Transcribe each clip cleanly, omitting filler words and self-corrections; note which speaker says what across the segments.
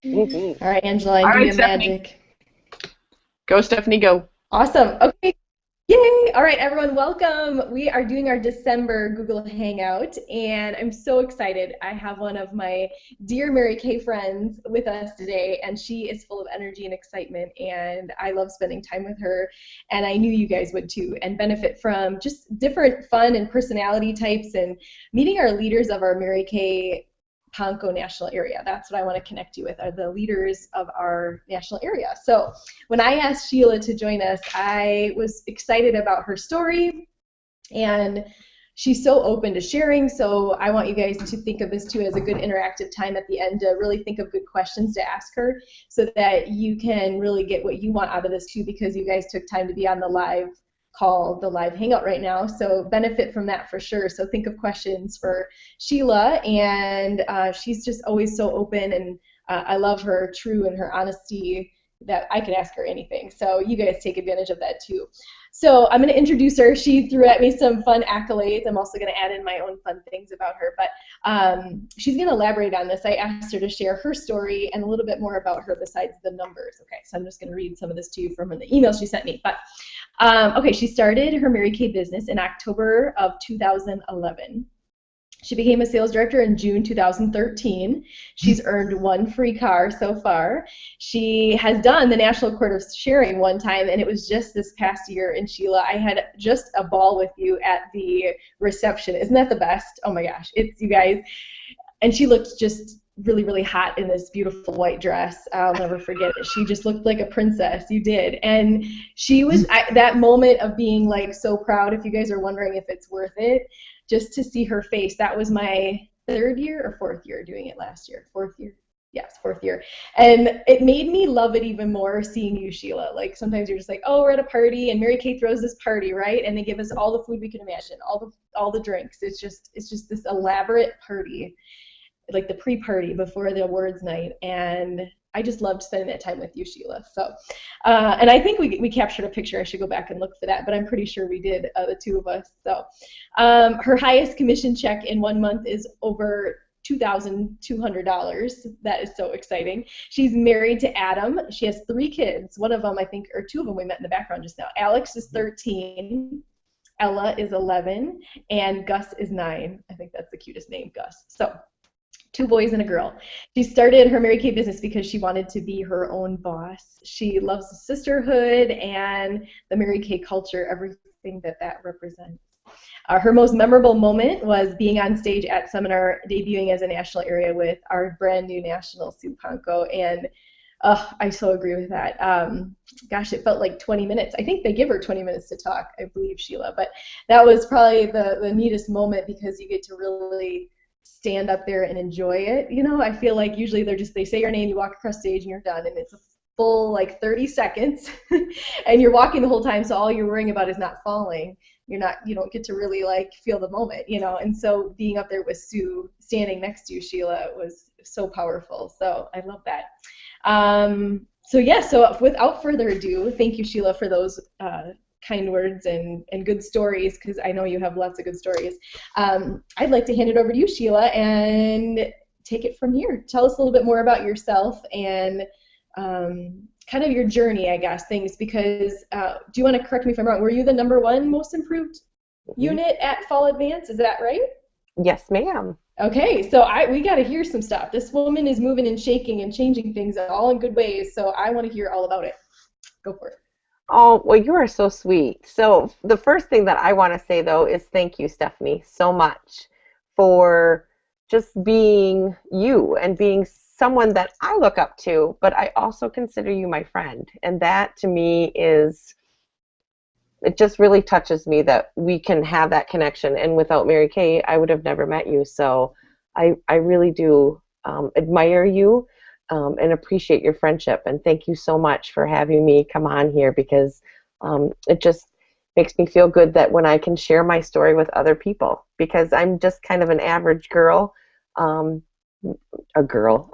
Speaker 1: Mhm.
Speaker 2: All right, Angela,
Speaker 3: All
Speaker 2: do
Speaker 3: right,
Speaker 2: your
Speaker 3: Stephanie.
Speaker 2: magic.
Speaker 3: Go, Stephanie, go.
Speaker 2: Awesome. Okay. Yay! All right, everyone, welcome. We are doing our December Google Hangout, and I'm so excited. I have one of my dear Mary Kay friends with us today, and she is full of energy and excitement, and I love spending time with her, and I knew you guys would too, and benefit from just different fun and personality types and meeting our leaders of our Mary Kay Ponco national area. That's what I want to connect you with, are the leaders of our national area. So when I asked Sheila to join us, I was excited about her story, and she's so open to sharing. So I want you guys to think of this too as a good interactive time at the end to really think of good questions to ask her so that you can really get what you want out of this too, because you guys took time to be on the live call, the live hangout right now. So benefit from that for sure. So think of questions for Sheila, and she's just always so open, and I love her true and her honesty that I can ask her anything. So you guys take advantage of that too. So I'm going to introduce her. She threw at me some fun accolades. I'm also going to add in my own fun things about her, but she's going to elaborate on this. I asked her to share her story and a little bit more about her besides the numbers. Okay, so I'm just going to read some of this to you from the email she sent me. But okay, she started her Mary Kay business in October of 2011. She became a sales director in June 2013. She's earned one free car so far. She has done the National Court of Sharing one time, and it was just this past year. And Sheila, I had just a ball with you at the reception. Isn't that the best? Oh my gosh, it's you guys. And she looked just really, really hot in this beautiful white dress. I'll never forget it. She just looked like a princess. You did. And she was that moment of being like so proud. If you guys are wondering if it's worth it, just to see her face. That was my third year or fourth year doing it last year. Fourth year. Yes, fourth year. And it made me love it even more seeing you, Sheila. Like sometimes you're just like, oh, we're at a party and Mary Kay throws this party, right? And they give us all the food we can imagine, all the drinks. It's just this elaborate party, like the pre-party before the awards night, and I just loved spending that time with you, Sheila. So, and I think we captured a picture. I should go back and look for that, but I'm pretty sure we did, the two of us. So, her highest commission check in 1 month is over $2,200. That is so exciting. She's married to Adam. She has 3 kids. One of them, I think, or 2 of them we met in the background just now. Alex is 13. Ella is 11, and Gus is 9. I think that's the cutest name, Gus. So 2 boys and a girl. She started her Mary Kay business because she wanted to be her own boss. She loves sisterhood and the Mary Kay culture, everything that represents. Her most memorable moment was being on stage at seminar, debuting as a national area with our brand new national Sue Ponco, and I so agree with that. Gosh, it felt like 20 minutes. I think they give her 20 minutes to talk, I believe, Sheila, but that was probably the neatest moment because you get to really stand up there and enjoy it. You know, I feel like usually they say your name, you walk across stage and you're done, and it's a full like 30 seconds and you're walking the whole time, so all you're worrying about is not falling. You don't get to really like feel the moment, and so being up there with Sue standing next to you, Sheila, was so powerful. So I love that. So yeah, so without further ado, thank you, Sheila, for those kind words and good stories, because I know you have lots of good stories. I'd like to hand it over to you, Sheila, and take it from here. Tell us a little bit more about yourself and kind of your journey, I guess, things, because do you want to correct me if I'm wrong? Were you the #1 most improved
Speaker 1: Mhm.
Speaker 2: unit at Fall Advance? Is that right?
Speaker 1: Yes, ma'am.
Speaker 2: Okay, so we got to hear some stuff. This woman is moving and shaking and changing things all in good ways, so I want to hear all about it. Go for it.
Speaker 1: Oh, well, you are so sweet. So, the first thing that I want to say, though, is thank you, Stephanie, so much for just being you and being someone that I look up to, but I also consider you my friend. And that to me it just really touches me that we can have that connection. And without Mary Kay, I would have never met you. So I really do admire you and appreciate your friendship. And thank you so much for having me come on here because it just makes me feel good that when I can share my story with other people because I'm just kind of an average girl. Um, a girl.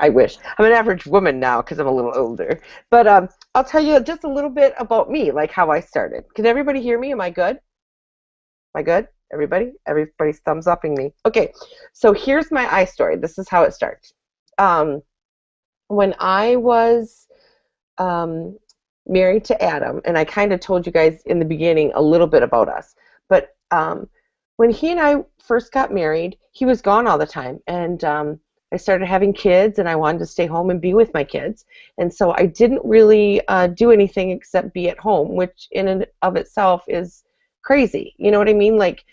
Speaker 1: I wish. I'm an average woman now because I'm a little older. But I'll tell you just a little bit about me, like how I started. Can everybody hear me? Am I good? Am I good? Everybody? Everybody's thumbs upping me. Okay, so here's my story. This is how it starts. Um, when I was um, married to Adam, and I kind of told you guys in the beginning a little bit about us, but when he and I first got married, he was gone all the time, and I started having kids, and I wanted to stay home and be with my kids, and so I didn't really do anything except be at home, which in and of itself is crazy. You know what I mean? Like,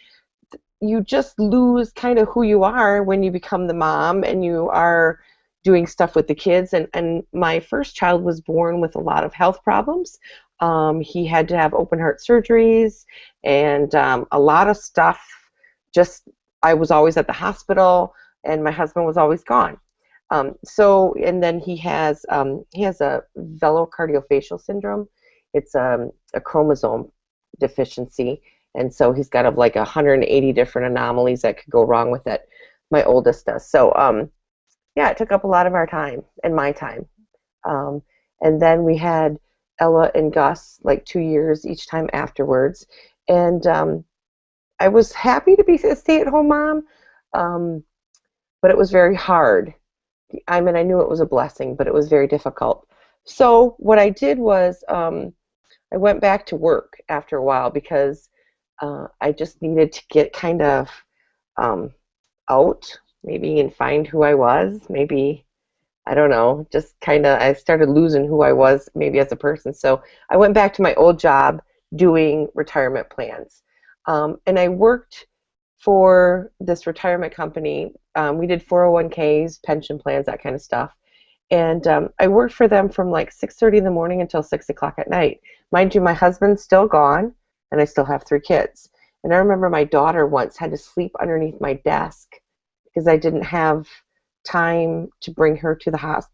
Speaker 1: you just lose kind of who you are when you become the mom and you are doing stuff with the kids. And my first child was born with a lot of health problems. He had to have open heart surgeries and a lot of stuff. Just I was always at the hospital, and my husband was always gone. And then he has a velocardiofacial syndrome. It's a chromosome deficiency, and so he's got like 180 different anomalies that could go wrong with it. My oldest does. So yeah, it took up a lot of our time and my time. Um, and then we had Ella and Gus like 2 years each time afterwards. And I was happy to be a stay-at-home mom, um, but it was very hard. I mean, I knew it was a blessing, but it was very difficult. So what I did was I went back to work after a while because I just needed to get kind of um, out, maybe, and find who I was. Maybe, I don't know, just kind of, I started losing who I was maybe as a person. So I went back to my old job doing retirement plans. And I worked for this retirement company. We did 401ks, pension plans, that kind of stuff. And I worked for them from like 6:30 in the morning until 6 o'clock at night. Mind you, my husband's still gone, and I still have 3 kids. And I remember my daughter once had to sleep underneath my desk because I didn't have time to bring her to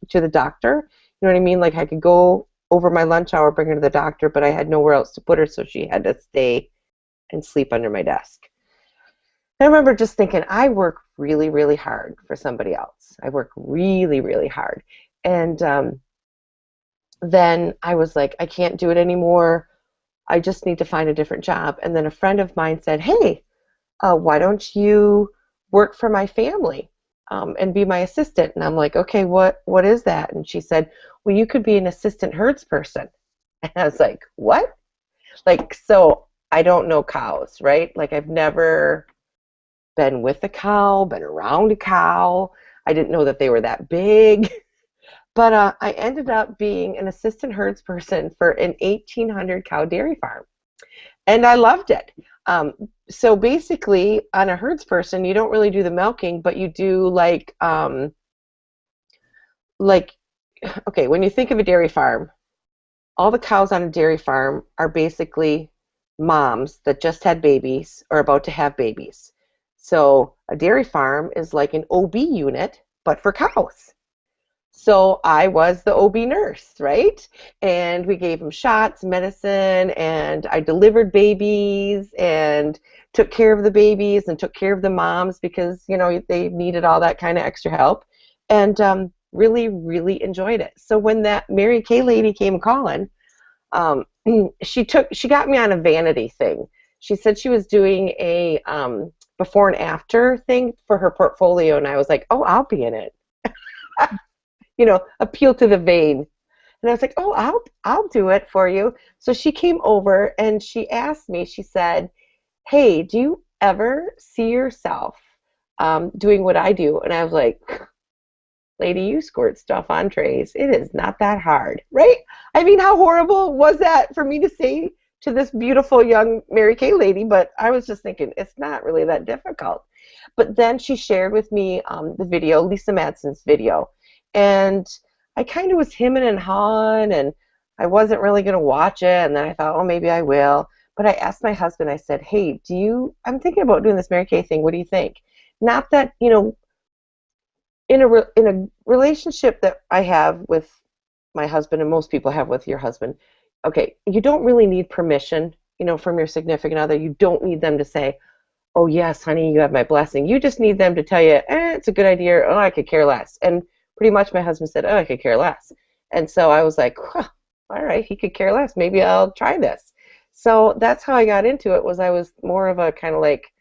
Speaker 1: to the doctor. You know what I mean? Like I could go over my lunch hour, bring her to the doctor, but I had nowhere else to put her, so she had to stay and sleep under my desk. I remember just thinking, I work really, really hard for somebody else. I work really, really hard. And then I was like, I can't do it anymore. I just need to find a different job. And then a friend of mine said, hey, why don't you work for my family and be my assistant? And I'm like, okay, what is that? And she said, well, you could be an assistant herds person. And I was like, what? Like, so I don't know cows, right? Like I've never been with a cow, been around a cow. I didn't know that they were that big. But I ended up being an assistant herds person for an 1,800 cow dairy farm. And I loved it. So basically, on a herds person, you don't really do the milking, but you do like, okay, when you think of a dairy farm, all the cows on a dairy farm are basically moms that just had babies or about to have babies. So a dairy farm is like an OB unit, but for cows. So I was the OB nurse, right? And we gave them shots, medicine, and I delivered babies and took care of the babies and took care of the moms because, you know, they needed all that kind of extra help. And really, really enjoyed it. So when that Mary Kay lady came calling, um, she got me on a vanity thing. She said she was doing a before and after thing for her portfolio, and I was like, oh, I'll be in it. You know, appeal to the vein. And I was like, oh, I'll do it for you. So she came over and she asked me, she said, hey, do you ever see yourself doing what I do? And I was like, lady, you squirt stuff on trays. It is not that hard, right? I mean, how horrible was that for me to say to this beautiful young Mary Kay lady? But I was just thinking, it's not really that difficult. But then she shared with me the video, Lisa Madsen's video. And I kind of was hemming and hawing, and I wasn't really going to watch it. And then I thought, oh, maybe I will. But I asked my husband, I said, hey, I'm thinking about doing this Mary Kay thing. What do you think? Not that, you know, in a relationship that I have with my husband and most people have with your husband, okay, you don't really need permission, you know, from your significant other. You don't need them to say, oh, yes, honey, you have my blessing. You just need them to tell you, it's a good idea, or, oh, I could care less. And pretty much my husband said, oh, I could care less. And so I was like, huh, all right, he could care less. Maybe I'll try this. So that's how I got into it, was I was more of a kind of like,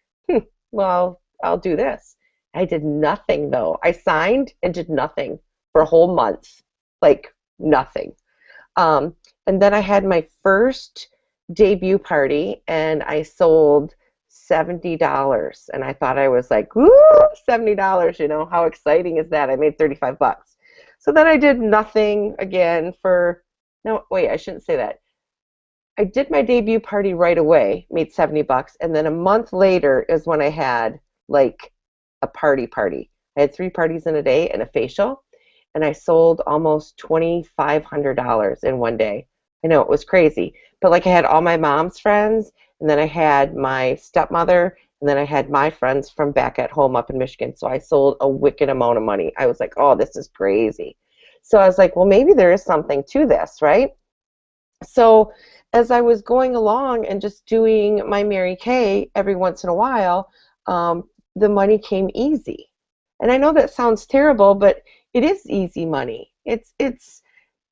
Speaker 1: well, I'll do this. I did nothing, though. I signed and did nothing for a whole month. like nothing. And then I had my first debut party, and I sold $70, and I thought I was like, woo, $70, how exciting is that? I made 35 bucks. So then I did nothing again for, no, wait, I shouldn't say that. I did my debut party right away, made 70 bucks, and then a month later is when I had like a party. I had 3 parties in a day and a facial, and I sold almost $2,500 in one day. I know it was crazy, but like I had all my mom's friends, and then I had my stepmother, and then I had my friends from back at home up in Michigan. So I sold a wicked amount of money. I was like, oh, this is crazy. So I was like, well, maybe there is something to this, right? So as I was going along and just doing my Mary Kay every once in a while, the money came easy. And I know that sounds terrible, but it is easy money. It's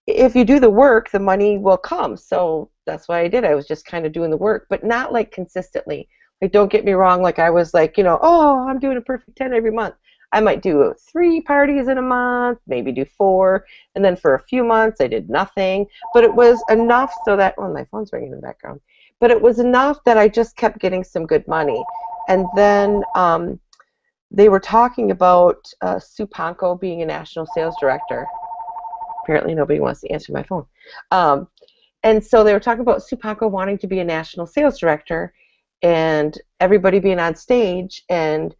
Speaker 1: if you do the work, the money will come. So that's what I did. I was just kind of doing the work, but not like consistently. Like, don't get me wrong, like I was like, oh, I'm doing a perfect 10 every month. I might do 3 parties in a month, maybe do 4, and then for a few months I did nothing. But it was enough so that, oh, my phone's ringing in the background. But it was enough that I just kept getting some good money. And then they were talking about Sue Ponko being a national sales director. Apparently nobody wants to answer my phone. And so they were talking about Sue Ponko wanting to be a national sales director and everybody being on stage, and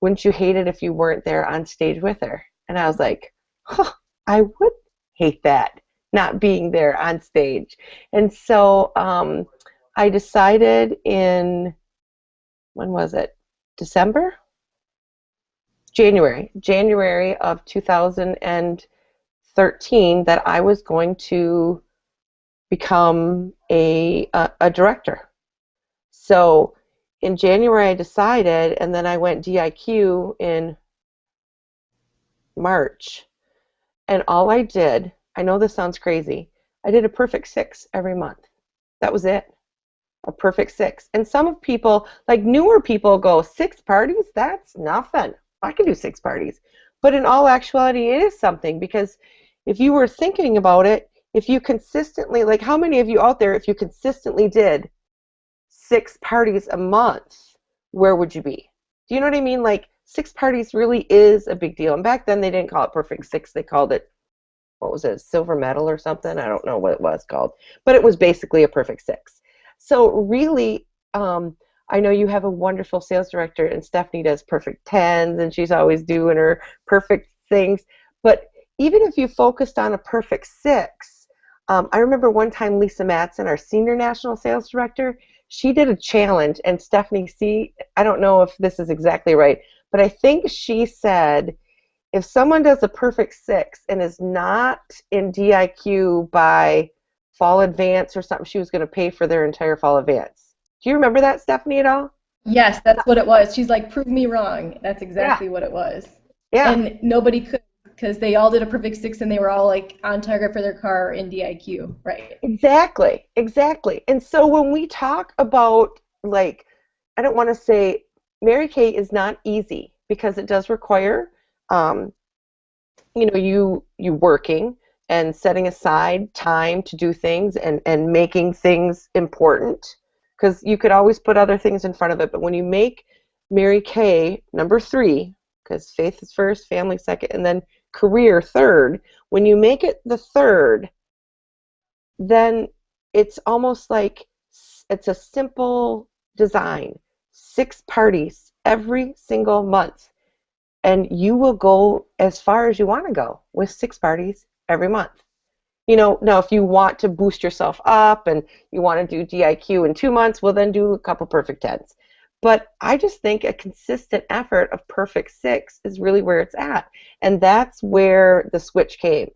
Speaker 1: wouldn't you hate it if you weren't there on stage with her? And I was like, huh, I would hate that, not being there on stage. And so I decided in, when was it? December? January of 2013 that I was going to become a director. So in January I decided, and then I went DIQ in March. And all I did, I know this sounds crazy, I did a perfect 6 every month. That was it. A perfect 6. And some people, like newer people, go, 6 parties? That's nothing. I can do 6 parties. But in all actuality, it is something, because if you were thinking about it, if you consistently, like how many of you out there, if you consistently did 6 parties a month, where would you be? Do you know what I mean? Like 6 parties really is a big deal. And back then they didn't call it perfect 6. They called it, what was it, silver medal or something? I don't know what it was called. But it was basically a perfect 6. So really, I know you have a wonderful sales director, and Stephanie does perfect 10s, and she's always doing her perfect things. But even if you focused on a perfect 6, I remember one time Lisa Matson, our senior national sales director, she did a challenge, and Stephanie, see, I don't know if this is exactly right, but I think she said if someone does a perfect 6 and is not in DIQ by fall advance or something, she was going to pay for their entire fall advance. Do you remember that, Stephanie, at all?
Speaker 2: Yes, that's what it was. She's like, prove me wrong. That's exactly what it was.
Speaker 1: Yeah.
Speaker 2: And nobody could, because they all did a perfect 6 and they were all like on target for their car in DIQ, right?
Speaker 1: Exactly. And so when we talk about, like, I don't want to say Mary Kay is not easy, because it does require, you working and setting aside time to do things, and making things important, because you could always put other things in front of it. But when you make Mary Kay number 3, because faith is first, family second, and then career third, when you make it the third, then it's almost like it's a simple design. 6 parties every single month, and you will go as far as you want to go with 6 parties every month. Now if you want to boost yourself up and you want to do DIQ in 2 months, well, then do a couple perfect 10s. But I just think a consistent effort of perfect 6 is really where it's at. And that's where the switch came.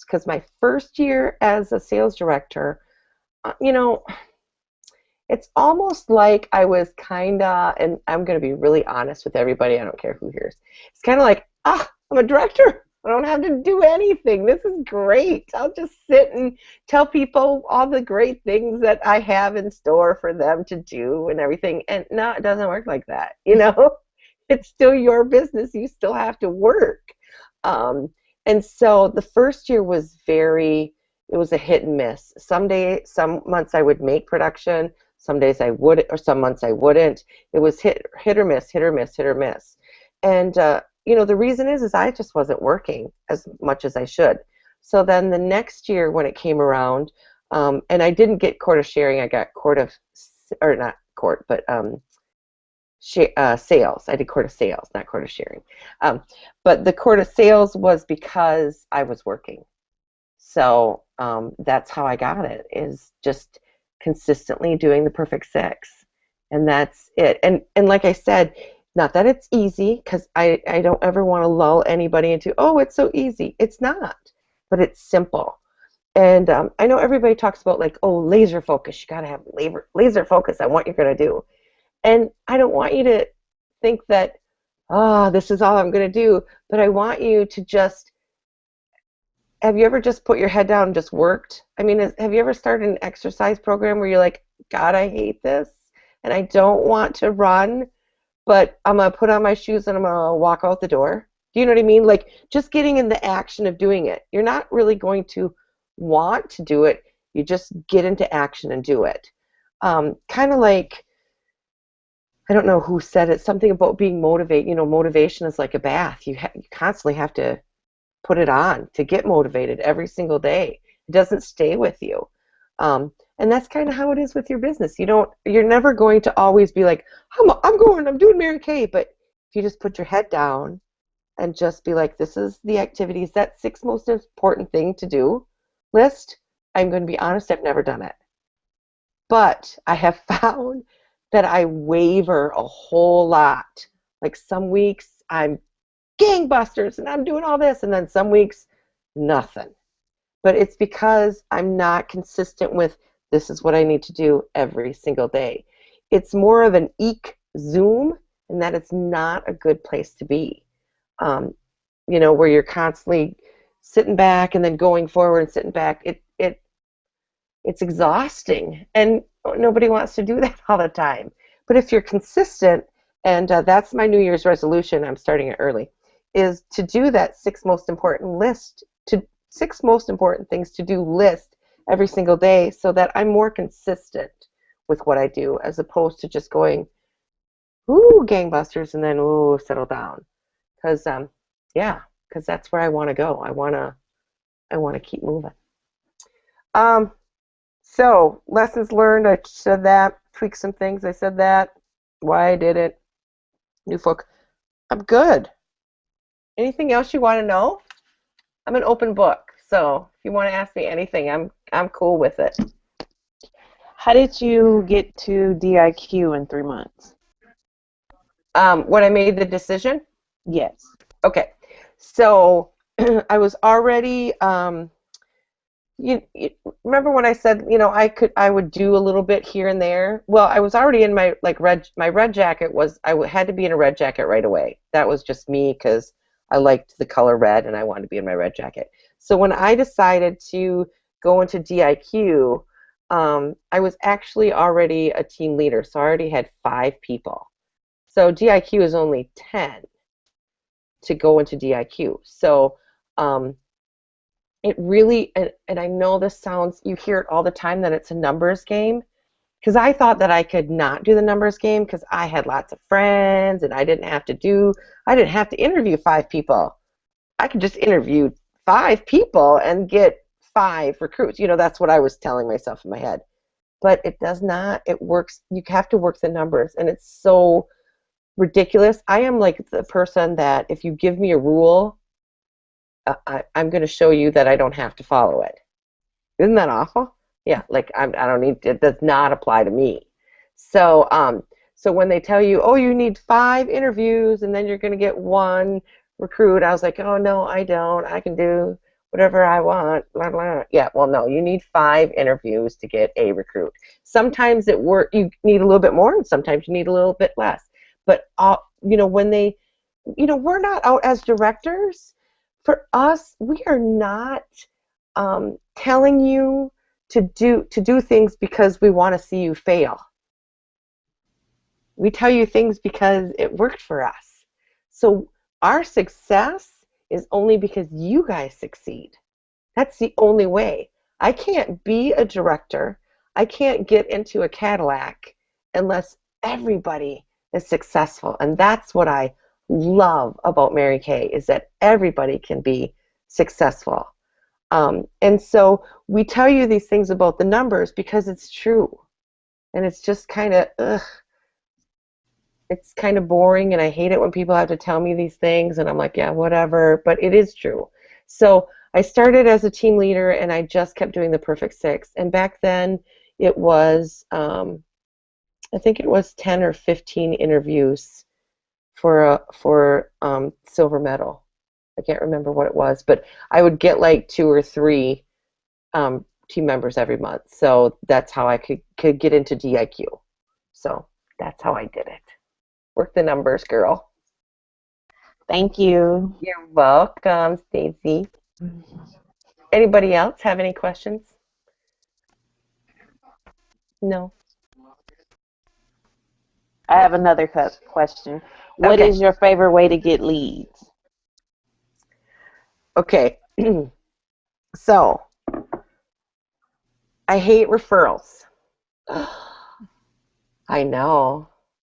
Speaker 1: Because my first year as a sales director, it's almost like I was kind of, and I'm going to be really honest with everybody, I don't care who hears. It's kind of like, I'm a director. I don't have to do anything. This is great. I'll just sit and tell people all the great things that I have in store for them to do and everything. And no, it doesn't work like that. It's still your business. You still have to work. And so the first year was it was a hit and miss. Some months I would make production, some days I would, or some months I wouldn't. It was hit or miss, hit or miss, hit or miss. And the reason is I just wasn't working as much as I should. So then the next year when it came around, and I didn't get quota sharing, I got or not court, but sales. I did quota sales, not quota sharing. But the quota sales was because I was working. So that's how I got it, is just consistently doing the perfect six. And that's it. And like I said, not that it's easy, because I don't ever want to lull anybody into, oh, it's so easy. It's not, but it's simple. And I know everybody talks about, like, oh, laser focus. You got to have laser focus on what you're going to do. And I don't want you to think that, oh, this is all I'm going to do. But I want you to just, have you ever just put your head down and just worked? I mean, have you ever started an exercise program where you're like, God, I hate this, and I don't want to run, but I'm going to put on my shoes and I'm going to walk out the door? Do you know what I mean? Like, just getting in the action of doing it. You're not really going to want to do it. You just get into action and do it. Kind of like, I don't know who said it, something about being motivated. Motivation is like a bath. You constantly have to put it on to get motivated every single day. It doesn't stay with you. And that's kind of how it is with your business. You're never going to always be like, I'm doing Mary Kay. But if you just put your head down and just be like, this is the activities, that 6 most important thing to do list, I'm going to be honest, I've never done it. But I have found that I waver a whole lot. Like, some weeks I'm gangbusters and I'm doing all this, and then some weeks nothing. But it's because I'm not consistent with, this is what I need to do every single day. It's more of an zoom, and that it's not a good place to be. Where you're constantly sitting back and then going forward and sitting back. It's exhausting, and nobody wants to do that all the time. But if you're consistent, and that's my New Year's resolution, I'm starting it early, is to do that 6 most important 6 most important things to do list every single day, so that I'm more consistent with what I do, as opposed to just going, ooh, gangbusters, and then, ooh, settle down. Because that's where I want to go. I want to keep moving. So, lessons learned, I said that. Tweak some things, I said that. Why I did it. New folk. I'm good. Anything else you want to know? I'm an open book, so if you want to ask me anything, I'm cool with it.
Speaker 3: How did you get to DIQ in 3 months?
Speaker 1: When I made the decision?
Speaker 3: Yes.
Speaker 1: Okay. So I was already, you remember when I said, I would do a little bit here and there? Well, I was already in my red jacket had to be in a red jacket right away. That was just me, because I liked the color red and I wanted to be in my red jacket. So when I decided to go into DIQ, I was actually already a team leader, so I already had 5 people. So DIQ is only 10 to go into DIQ. So it really, and I know this sounds, you hear it all the time, that it's a numbers game, because I thought that I could not do the numbers game because I had lots of friends and I didn't have to interview 5 people. I could just interview 5 people and get 5 recruits. That's what I was telling myself in my head. But it does not. It works. You have to work the numbers, and it's so ridiculous. I am like the person that if you give me a rule, I'm going to show you that I don't have to follow it. Isn't that awful? Yeah, like I don't need. It does not apply to me. So so when they tell you, oh, you need 5 interviews and then you're going to get 1 recruit, I was like, oh no, I don't. I can do whatever I want. Blah, blah. Yeah, well, no, you need 5 interviews to get a recruit. Sometimes you need a little bit more, and sometimes you need a little bit less. But when they, we're not out as directors. For us, we are not telling you to do things because we want to see you fail. We tell you things because it worked for us. So our success is only because you guys succeed. That's the only way. I can't be a director. I can't get into a Cadillac unless everybody is successful. And that's what I love about Mary Kay, is that everybody can be successful. And so we tell you these things about the numbers because it's true. And it's just kind of, it's kind of boring, and I hate it when people have to tell me these things, and I'm like, yeah, whatever, but it is true. So I started as a team leader, and I just kept doing the Perfect Six. And back then, it was, I think it was 10 or 15 interviews for silver medal. I can't remember what it was, but I would get like 2 or 3 team members every month. So that's how I could get into DIQ. So that's how I did it. Work the numbers, girl.
Speaker 3: Thank you.
Speaker 1: You're welcome, Stacy. Anybody else have any questions? No.
Speaker 3: I have another question. What
Speaker 1: Okay.
Speaker 3: is your favorite way to get leads?
Speaker 1: Okay. So I hate referrals. I know.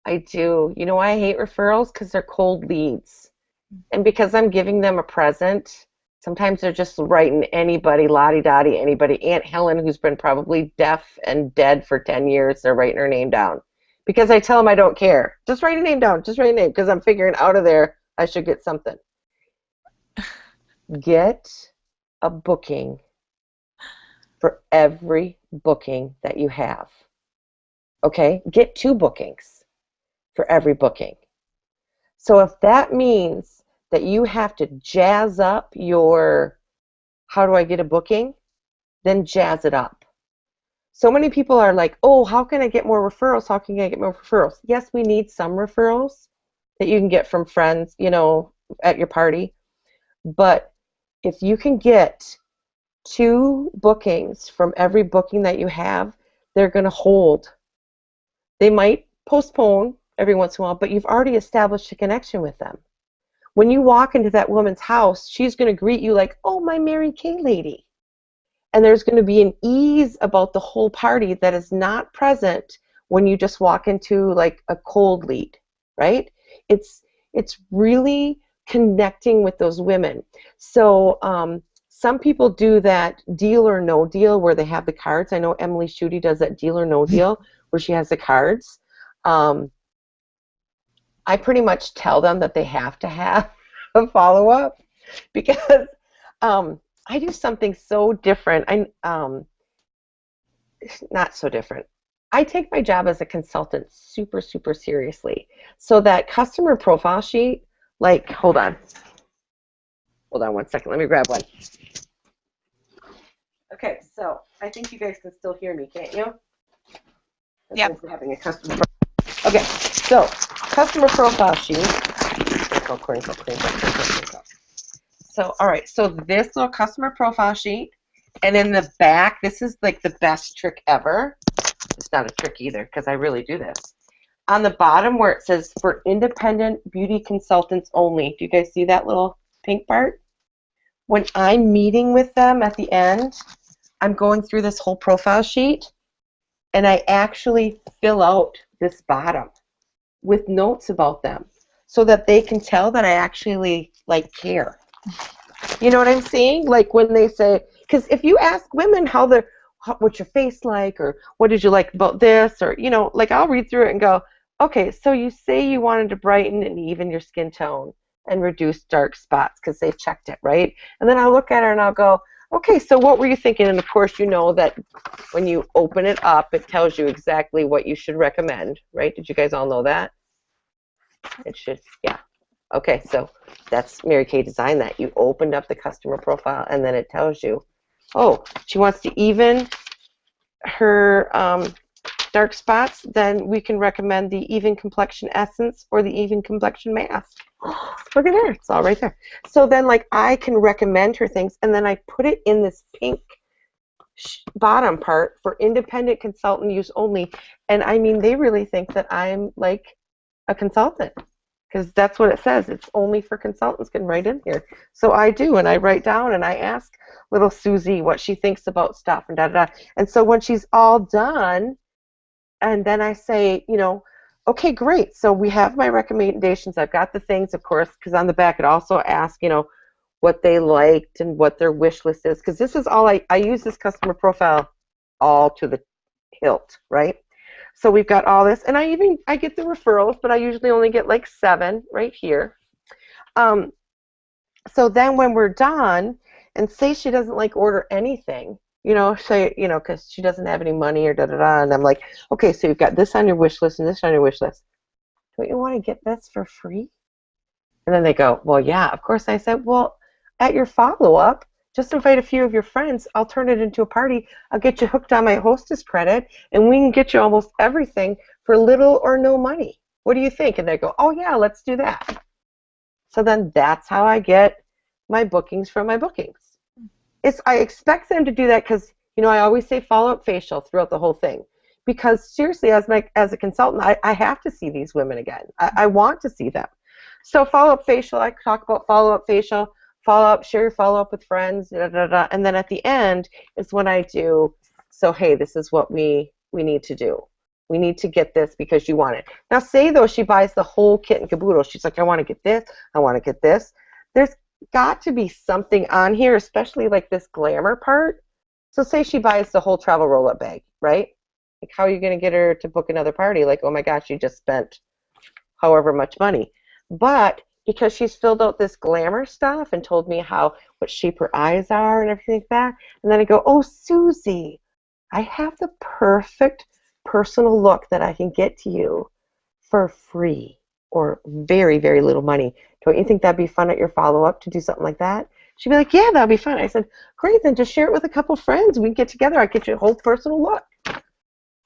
Speaker 1: I do. You know why I hate referrals? Because they're cold leads. And because I'm giving them a present, sometimes they're just writing anybody, lottie-dottie, anybody. Aunt Helen, who's been probably deaf and dead for 10 years, they're writing her name down. Because I tell them I don't care. Just write a name down. Just write a name. Because I'm figuring out of there I should get something. Get a booking for every booking that you have. Okay? Get 2 bookings for every booking. So if that means that you have to jazz up your how do I get a booking, then jazz it up. So many people are like, oh, how can I get more referrals? How can I get more referrals? Yes, we need some referrals that you can get from friends, at your party. But if you can get 2 bookings from every booking that you have, they're going to hold. They might postpone every once in a while, but you've already established a connection with them. When you walk into that woman's house, she's going to greet you like, oh, my Mary Kay lady. And there's going to be an ease about the whole party that is not present when you just walk into like a cold lead, right? It's really connecting with those women. So some people do that deal or no deal where they have the cards. I know Emily Schutte does that deal or no deal where she has the cards. I pretty much tell them that they have to have a follow-up because I do something so different. Not so different. I take my job as a consultant super, super seriously. So that customer profile sheet, like, hold on 1 second. Let me grab one. Okay, so I think you guys can still hear me, can't you?
Speaker 4: Yep.
Speaker 1: We're having a customer. Okay, so customer profile sheet. Crinkle. So, all right, so this little customer profile sheet, and in the back, this is like the best trick ever. It's not a trick either, because I really do this. On the bottom where it says for independent beauty consultants only, do you guys see that little pink part? When I'm meeting with them at the end, I'm going through this whole profile sheet, and I actually fill out this bottom with notes about them so that they can tell that I actually care. You know what I'm saying? Like when they say, because if you ask women what's your face like, or what did you like about this, or I'll read through it and go, okay, so you say you wanted to brighten and even your skin tone and reduce dark spots because they've checked it, right? And then I'll look at her and I'll go, okay, so what were you thinking? And of course, you know that when you open it up, it tells you exactly what you should recommend, right? Did you guys all know that? It should, yeah. Okay, so that's Mary Kay designed that. You opened up the customer profile, and then it tells you, oh, she wants to even her dark spots, then we can recommend the Even Complexion Essence or the Even Complexion Mask. Look at there, it's all right there. So then, I can recommend her things, and then I put it in this pink bottom part for independent consultant use only. And I mean, they really think that I'm like a consultant, because that's what it says. It's only for consultants can write in here. So I do, and I write down and I ask little Susie what she thinks about stuff and da da da. And so when she's all done, and then I say, okay, great. So we have my recommendations. I've got the things, of course, because on the back it also asks, what they liked and what their wish list is. Because this is all I use this customer profile all to the hilt, right? So we've got all this, and I get the referrals, but I usually only get like 7 right here. So then when we're done, and say she doesn't like order anything, say, because she doesn't have any money or da da da, and I'm like, okay, so you've got this on your wish list and this on your wish list. Don't you want to get this for free? And then they go, well, yeah, of course. I said, well, at your follow-up, just invite a few of your friends. I'll turn it into a party. I'll get you hooked on my hostess credit, and we can get you almost everything for little or no money. What do you think? And they go, oh, yeah, let's do that. So then that's how I get my bookings from my bookings. I expect them to do that because, I always say follow-up facial throughout the whole thing. Because seriously, as a consultant, I have to see these women again. I want to see them. So follow-up facial, I talk about follow-up facial, follow-up, share your follow-up with friends, da, da, da, and then at the end is when I do, so hey, this is what we need to do. We need to get this because you want it. Now say, though, she buys the whole kit and caboodle. She's like, I want to get this, I want to get this. There's got to be something on here, especially like this glamour part. So say she buys the whole travel roll-up bag, right? Like, how are you going to get her to book another party? Like, oh my gosh, you just spent however much money. But because she's filled out this glamour stuff and told me what shape her eyes are and everything like that, and then I go, oh, Susie, I have the perfect personal look that I can get to you for free or very, very little money. Don't you think that'd be fun at your follow-up to do something like that? She'd be like, yeah, that'd be fun. I said, great, then just share it with a couple friends. We can get together. I'll get you a whole personal look.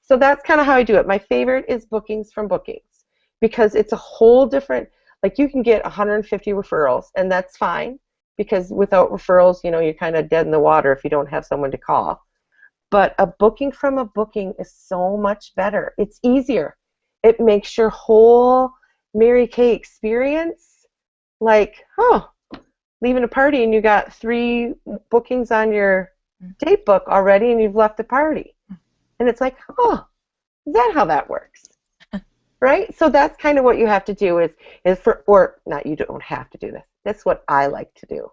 Speaker 1: So that's kind of how I do it. My favorite is bookings from bookings because it's a whole different, like you can get 150 referrals, and that's fine because without referrals, you're kind of dead in the water if you don't have someone to call. But a booking from a booking is so much better. It's easier. It makes your whole Mary Kay experience like, leaving a party and you got 3 bookings on your date book already and you've left the party. And it's like, is that how that works? Right? So that's kind of what you have to do you don't have to do this. That's what I like to do,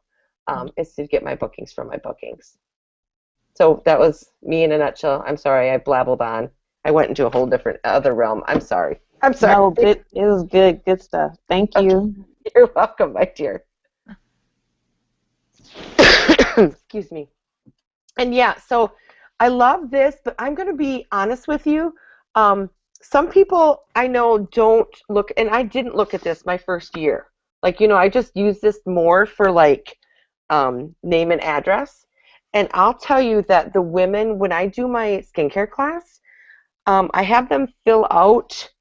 Speaker 1: is to get my bookings from my bookings. So that was me in a nutshell. I'm sorry, I blabbled on. I went into a whole different other realm. I'm sorry.
Speaker 3: No, it was good stuff. Thank you.
Speaker 1: Okay. You're welcome, my dear. Excuse me. And yeah, so I love this, but I'm going to be honest with you. Some people I know don't look, and I didn't look at this my first year. Like, I just use this more for like name and address. And I'll tell you that the women, when I do my skincare class, I have them fill out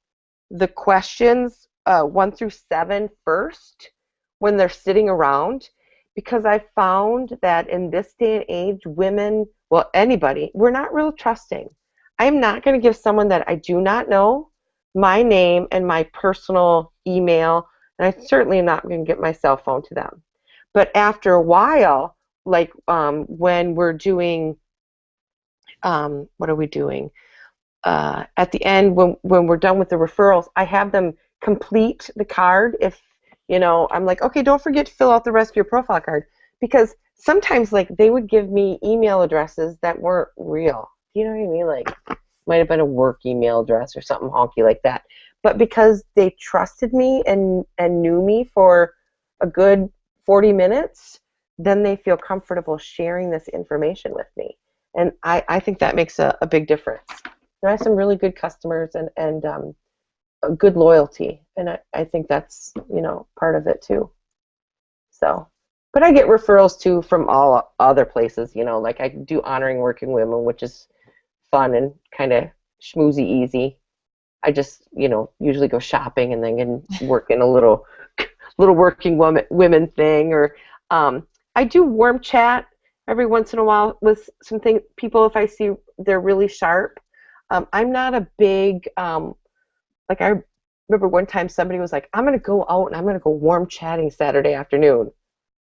Speaker 1: the questions 1 through 7 first when they're sitting around, because I found that in this day and age, women, well, anybody, we're not real trusting. I'm not going to give someone that I do not know my name and my personal email, and I certainly am not going to get my cell phone to them. But after a while, like when we're doing, what are we doing? At the end, when we're done with the referrals, I have them complete the card. If, I'm like, okay, don't forget to fill out the rest of your profile card. Because sometimes, like, they would give me email addresses that weren't real. You know what I mean? Like, might have been a work email address or something honky like that. But because they trusted me and knew me for a good 40 minutes, then they feel comfortable sharing this information with me. And I think that makes a big difference. I have some really good customers and a good loyalty, and I think that's part of it too. So, but I get referrals too from all other places. Like I do honoring working women, which is fun and kind of schmoozy easy. I just usually go shopping and then can work in a little working women thing, or I do warm chat every once in a while with some people if I see they're really sharp. I'm not a big, remember one time somebody was like, I'm going to go out and I'm going to go warm chatting Saturday afternoon.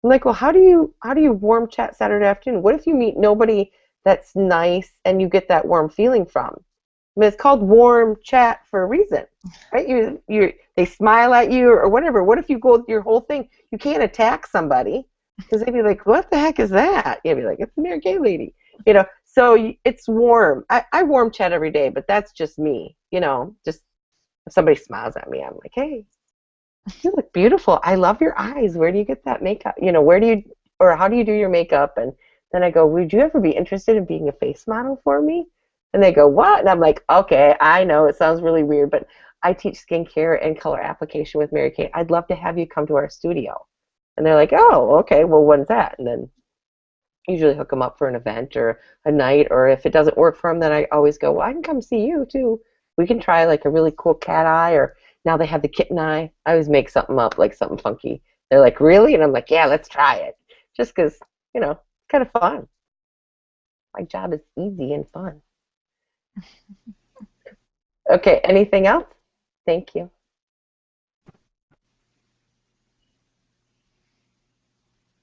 Speaker 1: I'm like, well, how do you warm chat Saturday afternoon? What if you meet nobody that's nice and you get that warm feeling from? I mean, it's called warm chat for a reason, right? They smile at you or whatever. What if you go your whole thing? You can't attack somebody because they'd be like, what the heck is that? You'd be like, it's a Mary Kay lady, So it's warm. I warm chat every day, but that's just me, Just if somebody smiles at me, I'm like, hey, you look beautiful. I love your eyes. Where do you get that makeup? Or how do you do your makeup? And then I go, would you ever be interested in being a face model for me? And they go, what? And I'm like, okay, I know it sounds really weird, but I teach skincare and color application with Mary Kay. I'd love to have you come to our studio. And they're like, oh, okay, well, when's that? And then usually hook them up for an event or a night, or if it doesn't work for them, then I always go, well, I can come see you too. We can try like a really cool cat eye, or now they have the kitten eye. I always make something up, like something funky. They're like, really? And I'm like, yeah, let's try it. Just because, it's kind of fun. My job is easy and fun. Okay, anything else? Thank you.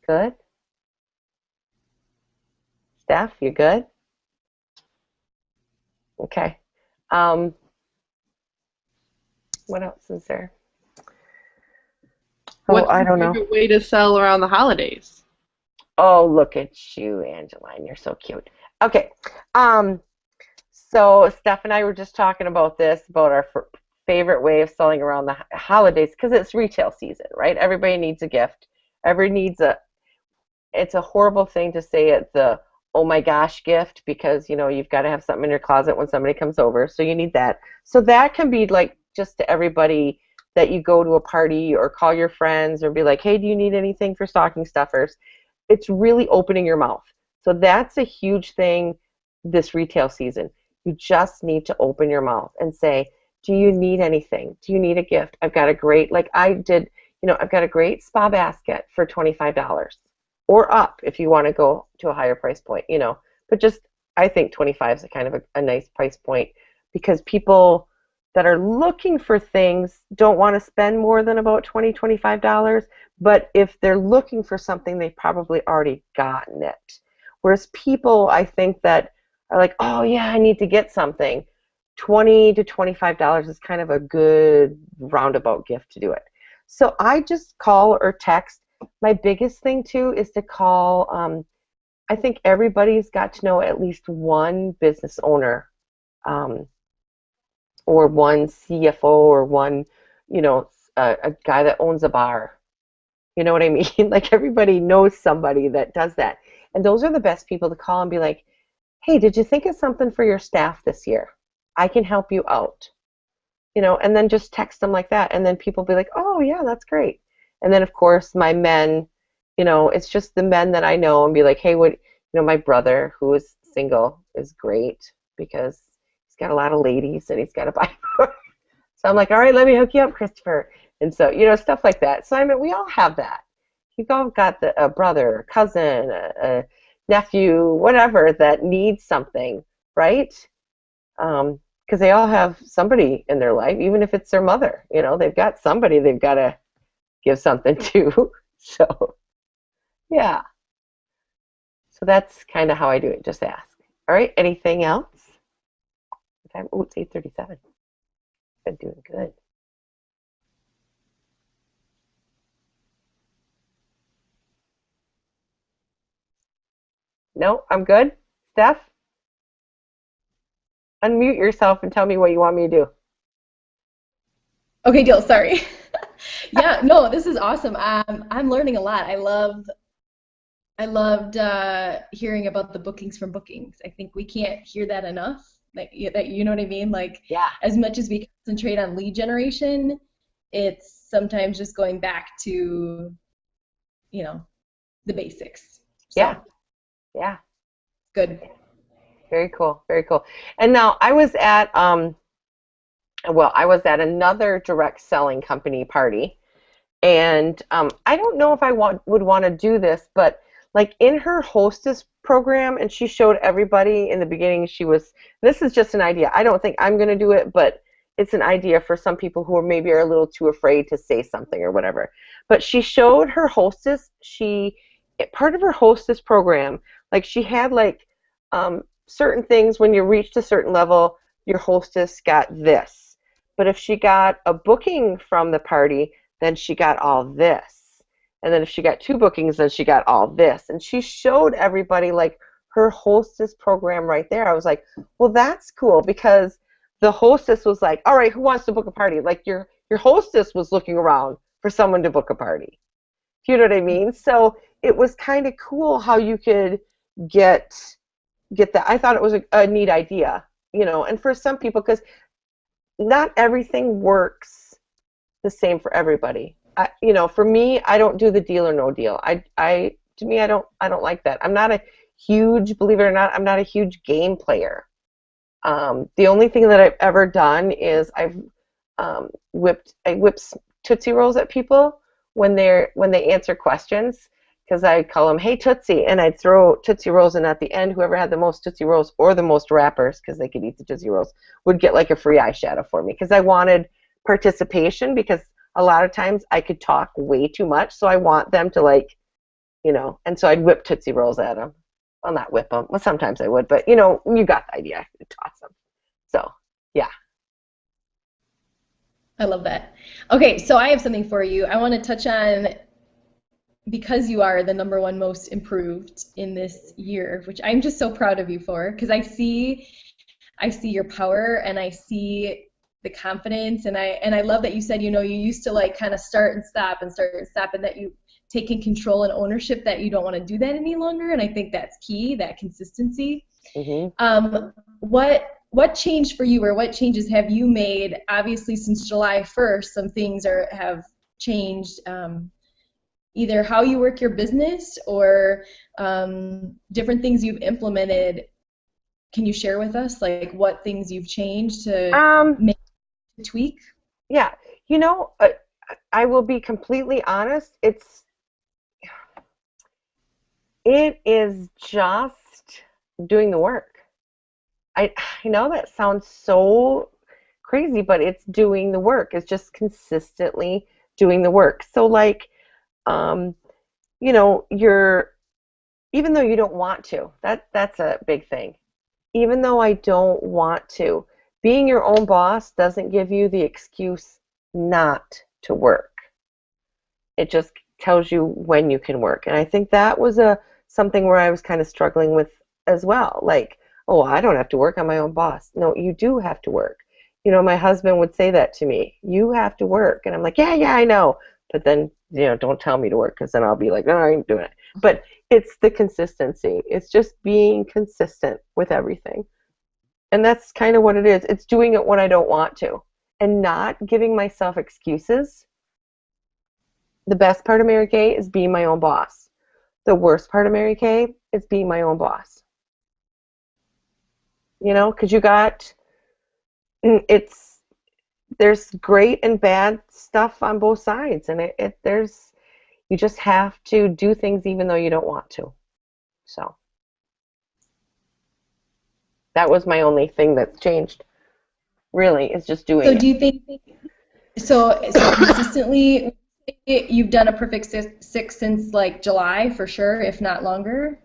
Speaker 1: Good? Steph, you good? Okay. What else is there?
Speaker 4: What's
Speaker 1: I
Speaker 4: your
Speaker 1: don't know.
Speaker 4: favorite way to sell around the holidays?
Speaker 1: Oh, look at you, Angeline. You're so cute. Okay. So Steph and I were just talking about this, about our favorite way of selling around the holidays, because it's retail season, right? Everybody needs a gift. It's a horrible thing to say it's a oh my gosh gift, because you've got to have something in your closet when somebody comes over, so you need that. So that can be like just to everybody that you go to a party or call your friends or be like, hey, do you need anything for stocking stuffers? It's really opening your mouth. So that's a huge thing this retail season. You just need to open your mouth and say, do you need anything? Do you need a gift? I've got a great, like I did, I've got a great spa basket for $25 or up if you want to go to a higher price point, But just, I think 25 is a kind of a nice price point, because people that are looking for things don't want to spend more than about $25. But if they're looking for something, they've probably already gotten it. Whereas people, I think, that are like, oh yeah, I need to get something, $20 to $25 is kind of a good roundabout gift to do it. So I just call or text. My biggest thing too is to call. I think everybody's got to know at least one business owner, or one CFO, or one, a guy that owns a bar. You know what I mean? Like everybody knows somebody that does that. And those are the best people to call and be like, hey, did you think of something for your staff this year? I can help you out. And then just text them like that. And then people be like, oh, yeah, that's great. And then, of course, my men, it's just the men that I know, and be like, hey, my brother, who is single, is great because he's got a lot of ladies and he's got to buy for. So I'm like, all right, let me hook you up, Christopher. And so, stuff like that. So, I mean, we all have that. You've all got a brother, cousin, a nephew, whatever, that needs something, right? Because they all have somebody in their life, even if it's their mother. They've got somebody they've got to give something to. So, yeah. So that's kind of how I do it. Just ask. All right, anything else? Oh, it's 8:37. Been doing good. No, I'm good. Steph, unmute yourself and tell me what you want me to do.
Speaker 2: Okay, deal. Sorry. Yeah, no, this is awesome. I'm learning a lot. I loved hearing about the bookings from bookings. I think we can't hear that enough. Like that, you know what I mean? Like,
Speaker 1: Yeah.
Speaker 2: as much as we concentrate on lead generation, it's sometimes just going back to, the basics. So,
Speaker 1: Yeah. Yeah.
Speaker 2: good.
Speaker 1: Very cool. Very cool. And now I was at another direct selling company party, and I don't know if I would want to do this, but like in her hostess program, and she showed everybody in the beginning, this is just an idea. I don't think I'm going to do it, but it's an idea for some people who are maybe are a little too afraid to say something or whatever. But she showed her hostess, part of her hostess program, like she had like certain things when you reached a certain level, your hostess got this. But if she got a booking from the party, then she got all this. And then if she got two bookings, then she got all this. And she showed everybody like her hostess program right there. I was like, well, that's cool, because the hostess was like, all right, who wants to book a party? Like your hostess was looking around for someone to book a party. You know what I mean? So it was kind of cool how you could get that. I thought it was a neat idea, and for some people, because not everything works the same for everybody. For me, I don't do the deal or no deal. To me, I don't like that. I'm not a huge, believe it or not, I'm not a huge game player. The only thing that I've ever done is I've whipped Tootsie Rolls at people when they answer questions, because I call them, hey Tootsie, and I'd throw Tootsie Rolls, and at the end, whoever had the most Tootsie Rolls or the most wrappers, because they could eat the Tootsie Rolls, would get like a free eyeshadow for me, because I wanted participation, because a lot of times I could talk way too much, so I want them to and so I'd whip Tootsie Rolls at them. Well, not whip them. Well, sometimes I would, but you got the idea. I could toss them. So, yeah.
Speaker 2: I love that. Okay, so I have something for you. I want to touch on, because you are the #1 most improved in this year, which I'm just so proud of you for, because I see your power, and I see the confidence, and I love that you said, you used to like kind of start and stop, and that you taking control and ownership, that you don't want to do that any longer, and I think that's key, that consistency.
Speaker 1: Mm-hmm.
Speaker 2: What changed for you, or what changes have you made? Obviously, since July 1st, some things have changed, either how you work your business, or different things you've implemented. Can you share with us, like, what things you've changed to make a tweak?
Speaker 1: Yeah, I will be completely honest. It is just doing the work. I know that sounds so crazy, but it's doing the work. It's just consistently doing the work. So like, you're, even though you don't want to, that's a big thing. Even though I don't want to, being your own boss doesn't give you the excuse not to work. It just tells you when you can work. And I think that was something where I was kind of struggling with as well. Like, oh, I don't have to work, I'm my own boss. No, you do have to work. My husband would say that to me. You have to work. And I'm like, yeah, I know. But then, don't tell me to work, because then I'll be like, no, I ain't doing it. But it's the consistency. It's just being consistent with everything. And that's kind of what it is. It's doing it when I don't want to, and not giving myself excuses. The best part of Mary Kay is being my own boss. The worst part of Mary Kay is being my own boss. Because there's great and bad stuff on both sides, and you just have to do things even though you don't want to. So that was my only thing that's changed, really, is just doing
Speaker 2: So
Speaker 1: it.
Speaker 2: do you think, so consistently, you've done a perfect six since like July for sure, if not longer?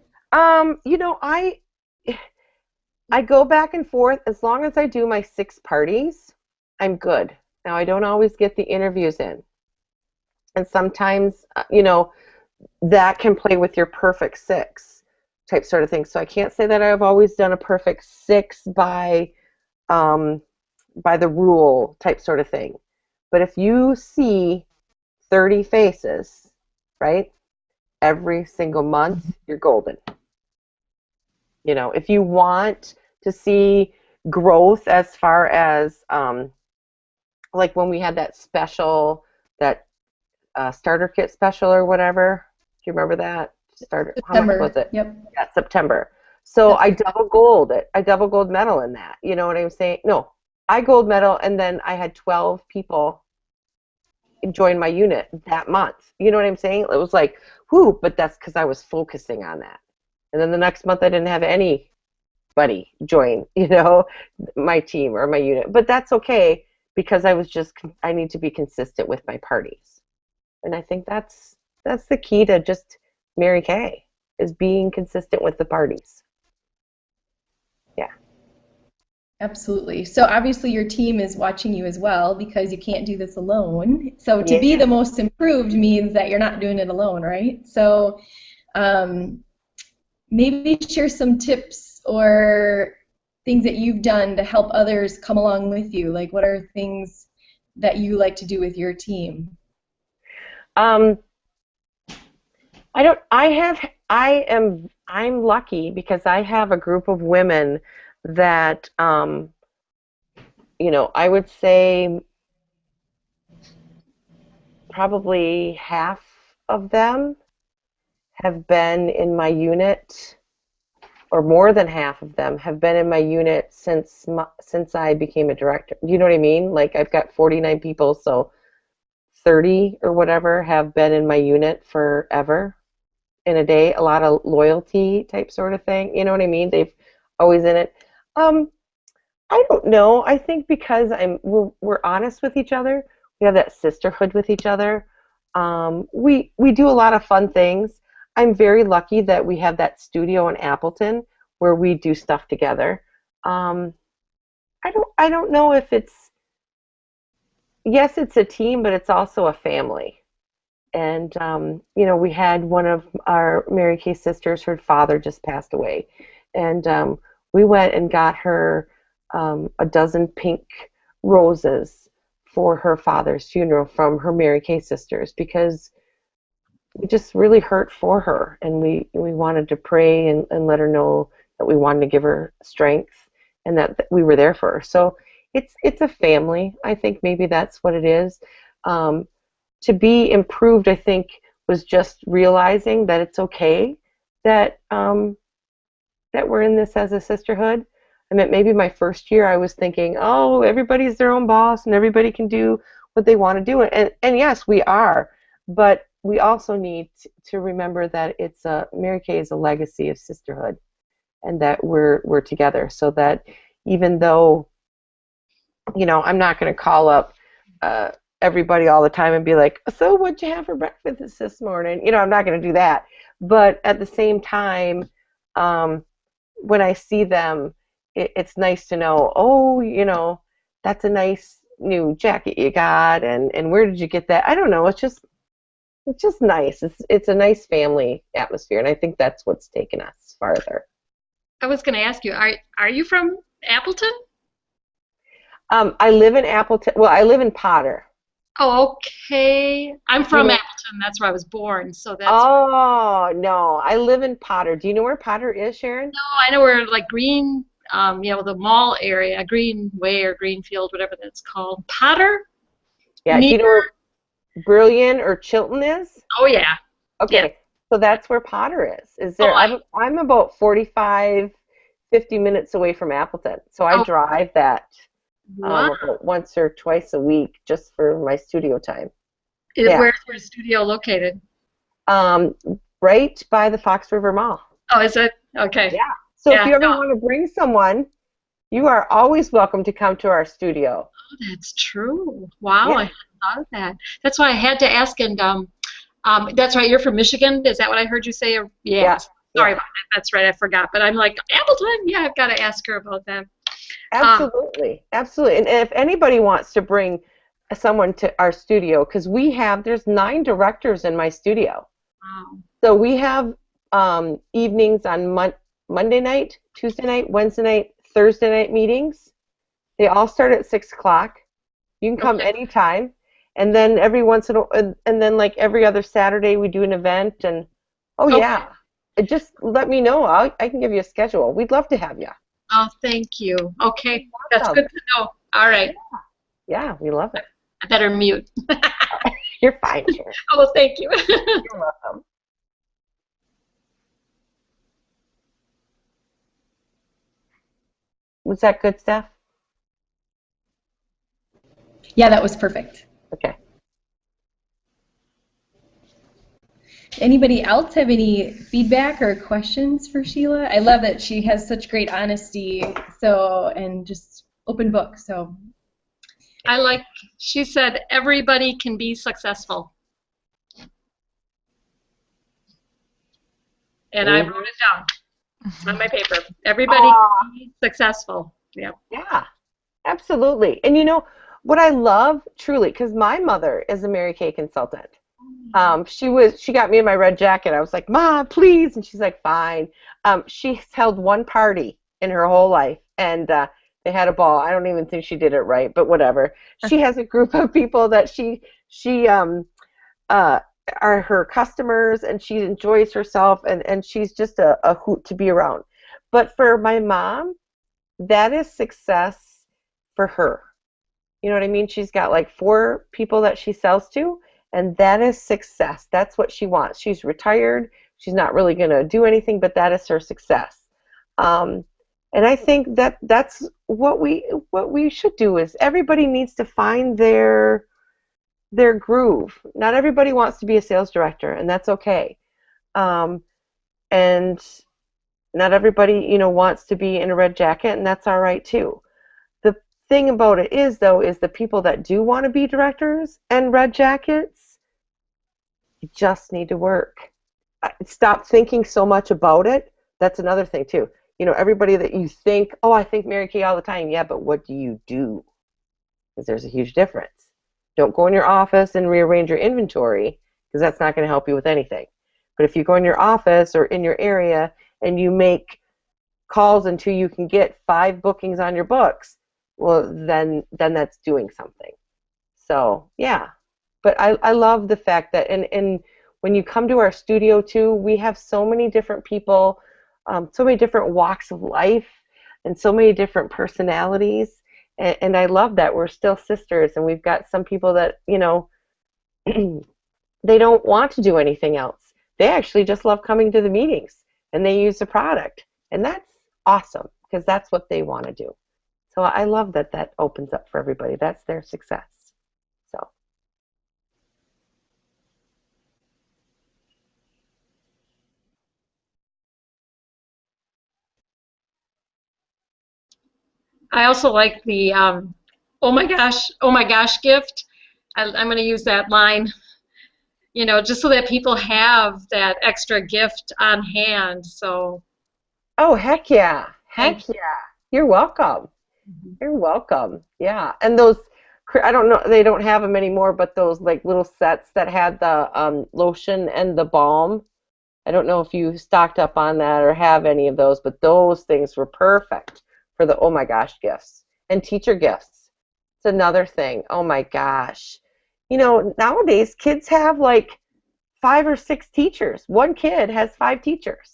Speaker 1: I go back and forth. As long as I do my 6 parties, I'm good. Now, I don't always get the interviews in. And sometimes, that can play with your perfect 6 type sort of thing. So I can't say that I've always done a perfect 6 by the rule type sort of thing. But if you see 30 faces, right, every single month, you're golden. If you want to see growth as far as like when we had that special, that starter kit special or whatever. Do you remember that? How much was it?
Speaker 2: Yep.
Speaker 1: Yeah, September. So
Speaker 2: Yep.
Speaker 1: I double gold it. I double gold medal in that. You know what I'm saying? No, I gold medal, and then I had 12 people join my unit that month. You know what I'm saying? It was like, whoo, but that's because I was focusing on that. And then the next month I didn't have anybody join, my team or my unit. But that's okay, because I need to be consistent with my parties. And I think that's the key to just Mary Kay, is being consistent with the parties. Yeah.
Speaker 2: Absolutely. So obviously your team is watching you as well because you can't do this alone. So to be
Speaker 1: Yeah.
Speaker 2: the most improved means that you're not doing it alone, right? So um, maybe share some tips or things that you've done to help others come along with you. Like what are things that you like to do with your team?
Speaker 1: Um, I don't. I have. I am. I'm lucky because I have a group of women that, I would say probably half of them have been in my unit, or more than half of them have been in my unit since I became a director. You know what I mean? Like I've got 49 people, so 30 or whatever have been in my unit forever, in a day. A lot of loyalty type sort of thing. You know what I mean? They've always in it. Um, I don't know. I think because we're honest with each other. We have that sisterhood with each other. We do a lot of fun things. I'm very lucky that we have that studio in Appleton where we do stuff together. Um, I don't know if yes, it's a team, but it's also a family. And we had one of our Mary Kay sisters, her father just passed away, and we went and got her a dozen pink roses for her father's funeral from her Mary Kay sisters, because we just really hurt for her, and we wanted to pray and let her know that we wanted to give her strength and that we were there for her. So it's a family. I think maybe that's what it is. Um, to be improved, I think, was just realizing that it's okay that that we're in this as a sisterhood. I mean, maybe my first year I was thinking, oh, everybody's their own boss and everybody can do what they want to do, and yes, we are, but we also need to remember that Mary Kay is a legacy of sisterhood, and that we're together, so that even though I'm not going to call up everybody all the time and be like, so what'd you have for breakfast this morning? I'm not going to do that. But at the same time, um, when I see them, it's nice to know, oh, that's a nice new jacket you got, and where did you get that? I don't know. It's just nice. It's a nice family atmosphere, and I think that's what's taken us farther.
Speaker 5: I was going to ask you, are you from Appleton?
Speaker 1: I live in Appleton. Well, I live in Potter.
Speaker 5: Oh, okay. I'm
Speaker 1: Do you
Speaker 5: from
Speaker 1: know?
Speaker 5: Appleton. That's where I was born. So that's
Speaker 1: Oh, no. I live in Potter. Do you know where Potter is, Sharon?
Speaker 5: no, I know we're like Green, the mall area, Greenway or Greenfield, whatever that's called. Potter?
Speaker 1: Yeah. Do
Speaker 5: Near?
Speaker 1: you know where Brillion or Chilton is?
Speaker 5: Oh yeah, yeah.
Speaker 1: Okay. So that's where Potter is. Is
Speaker 5: Oh,
Speaker 1: there? I'm about 45, 50 minutes away from Appleton. So I
Speaker 5: oh,
Speaker 1: drive that
Speaker 5: what?
Speaker 1: about once or twice a week just for my studio time. Yeah.
Speaker 5: Where's your studio located?
Speaker 1: Um, right by the Fox River Mall.
Speaker 5: Oh, is it? Okay.
Speaker 1: Yeah. So if
Speaker 5: Yeah.
Speaker 1: you ever
Speaker 5: No,
Speaker 1: want to bring someone, you are always welcome to come to our studio.
Speaker 5: that's true. Wow, I
Speaker 1: Yeah.
Speaker 5: hadn't thought of that. That's why I had to ask. And that's right. You're from Michigan. Is that what I heard you say? Or, yeah.
Speaker 1: Yeah.
Speaker 5: Sorry
Speaker 1: Yeah.
Speaker 5: about that. That's right. I forgot. But I'm like Appleton. Yeah, I've got to ask her about that. Um,
Speaker 1: Absolutely. Absolutely. And if anybody wants to bring someone to our studio, because there's 9 directors in my studio.
Speaker 5: wow.
Speaker 1: So we have evenings on Monday night, Tuesday night, Wednesday night, Thursday night meetings. They all start at 6 o'clock. You can come
Speaker 5: Okay.
Speaker 1: anytime. And then every once in a and then like every other Saturday we do an event. And oh
Speaker 5: Okay.
Speaker 1: yeah, just let me know. I can give you a schedule. We'd love to have you.
Speaker 5: Oh, thank you. Okay, that's
Speaker 1: Awesome.
Speaker 5: good to know. All right,
Speaker 1: Yeah, we love it.
Speaker 5: I better mute.
Speaker 1: You're fine, Sharon.
Speaker 5: Oh, thank you.
Speaker 1: You're welcome. Was that good stuff?
Speaker 2: Yeah, that was perfect.
Speaker 1: Okay.
Speaker 2: Anybody else have any feedback or questions for Sheila? I love that she has such great honesty, and just open book. So
Speaker 5: I like, she said, everybody can be successful. And I wrote it down on my paper. Everybody can be successful. Yep.
Speaker 1: Yeah, absolutely. And you know what I love truly, because my mother is a Mary Kay consultant. She got me in my red jacket. I was like, "Mom, please," and she's like, "Fine." She's held one party in her whole life, and they had a ball. I don't even think she did it right, but whatever. She has a group of people that she uh, are her customers, and she enjoys herself, and she's just a hoot to be around. But for my mom, that is success for her. You know what I mean? She's got like 4 people that she sells to, and that is success. That's what she wants. She's retired. She's not really going to do anything, but that is her success. Um, and I think that that's what we should do is everybody needs to find their groove. Not everybody wants to be a sales director, and that's okay. Um, and not everybody, wants to be in a red jacket, and that's all right too. The thing about it is, though, is the people that do want to be directors and red jackets, you just need to work. Stop thinking so much about it. That's another thing too. Everybody that you think, oh, I think Mary Kay all the time. Yeah, but what do you do? Because there's a huge difference. Don't go in your office and rearrange your inventory, because that's not going to help you with anything. But if you go in your office or in your area and you make calls until you can get 5 bookings on your books, well, then that's doing something. So yeah, but I love the fact that and when you come to our studio too, we have so many different people, so many different walks of life, and so many different personalities, and I love that we're still sisters, and we've got some people that they don't want to do anything else. They actually just love coming to the meetings, and they use the product, and that's awesome because that's what they want to do. So I love that opens up for everybody. That's their success. So
Speaker 5: I also like the oh my gosh gift. I'm going to use that line, just so that people have that extra gift on hand. So
Speaker 1: oh, heck yeah.
Speaker 5: thank
Speaker 1: Heck yeah. You're welcome. You're welcome. Yeah. And those, I don't know, they don't have them anymore, but those like little sets that had the lotion and the balm. I don't know if you stocked up on that or have any of those, but those things were perfect for the oh my gosh gifts. And teacher gifts. It's another thing. Oh my gosh. Nowadays kids have like 5 or 6 teachers. One kid has 5 teachers.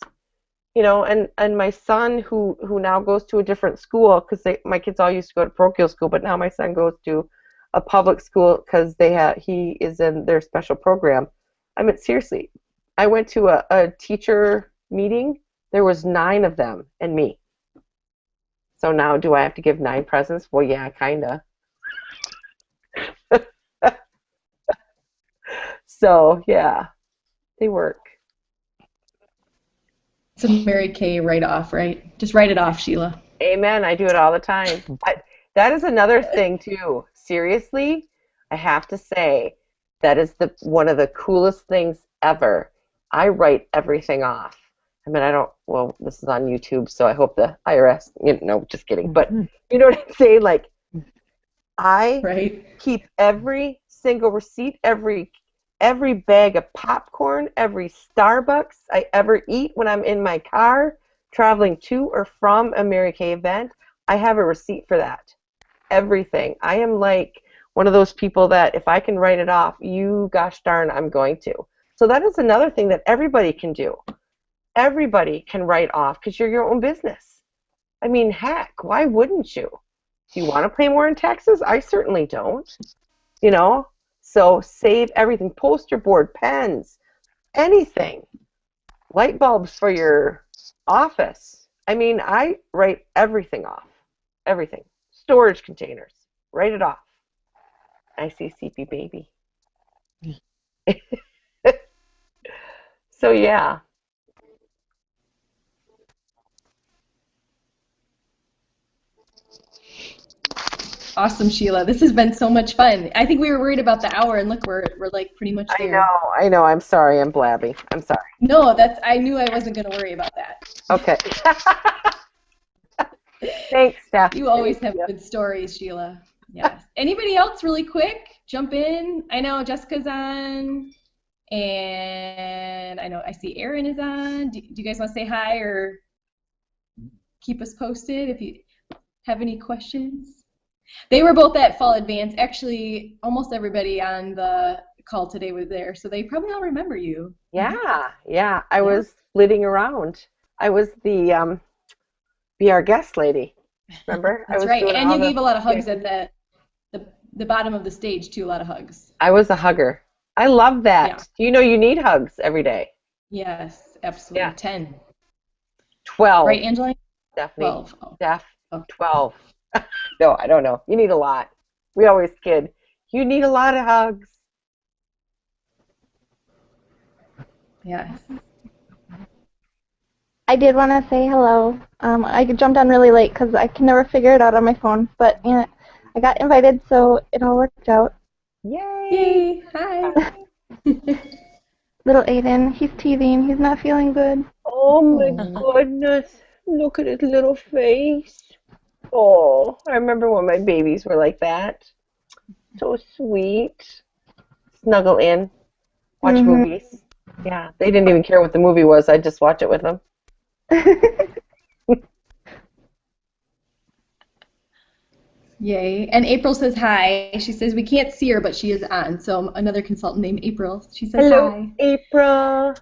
Speaker 1: And my son who now goes to a different school, because my kids all used to go to parochial school, but now my son goes to a public school because he is in their special program. I mean, seriously, I went to a teacher meeting. There was 9 of them and me. So now do I have to give 9 presents? Well, yeah, kinda. So yeah, they work.
Speaker 2: It's a Mary Kay write-off, right? Just write it off, Sheila.
Speaker 1: Amen. I do it all the time. That is another thing too. Seriously, I have to say that is the one of the coolest things ever. I write everything off. I mean, I don't. Well, this is on YouTube, so I hope the IRS. Just kidding. But you know what I'm saying? Like, I
Speaker 2: Right?
Speaker 1: keep every single receipt, every bag of popcorn, every Starbucks I ever eat when I'm in my car traveling to or from a Mary Kay event. I have a receipt for that. Everything. I am like one of those people that if I can write it off, you gosh darn, I'm going to. So that is another thing that everybody can do. Everybody can write off because you're your own business. I mean, heck, why wouldn't you? Do you want to pay more in taxes? I certainly don't. You know? So save everything. Poster board, pens, anything. Light bulbs for your office. I mean, I write everything off. Everything. Storage containers. Write it off. I see CP baby. So yeah.
Speaker 2: Awesome, Sheila. This has been so much fun. I think we were worried about the hour, and look, we're like pretty much there.
Speaker 1: I know. I'm sorry. I'm blabby. I'm sorry.
Speaker 2: No, I knew I wasn't going to worry about that.
Speaker 1: Okay. Thanks, Steph.
Speaker 2: You always have good stories, Sheila. Yes. Anybody else really quick? Jump in. I know Jessica's on, and I see Erin is on. Do you guys want to say hi or keep us posted if you have any questions? They were both at Fall Advance. Actually, almost everybody on the call today was there, so they probably all remember you.
Speaker 1: Yeah. I was flitting around. I was the be our guest lady. Remember?
Speaker 2: That's right. And you gave a lot of hugs at the bottom of the stage too. A lot of hugs.
Speaker 1: I was a hugger. I love that.
Speaker 2: Yeah.
Speaker 1: You know, you need hugs every day.
Speaker 2: Yes, absolutely.
Speaker 1: Yeah.
Speaker 2: 10.
Speaker 1: 12.
Speaker 2: Right, Angeline?
Speaker 1: Stephanie.
Speaker 2: 12. Oh.
Speaker 1: Steph.
Speaker 2: Okay.
Speaker 1: 12. No, I don't know. You need a lot. We always kid. You need a lot of hugs.
Speaker 2: Yes.
Speaker 6: I did want to say hello. I jumped on really late because I can never figure it out on my phone, but I got invited, so it all worked out.
Speaker 1: Yay!
Speaker 2: Yay! Hi.
Speaker 6: Little Aiden, he's teething. He's not feeling good.
Speaker 1: Oh my goodness. Look at his little face. Oh, I remember when my babies were like that. So sweet. Snuggle in. Watch movies. Yeah, they didn't even care what the movie was. I'd just watch it with them.
Speaker 2: Yay. And April says hi. She says we can't see her, but she is on. So another consultant named April. She says
Speaker 1: Hello,
Speaker 2: hi.
Speaker 1: April.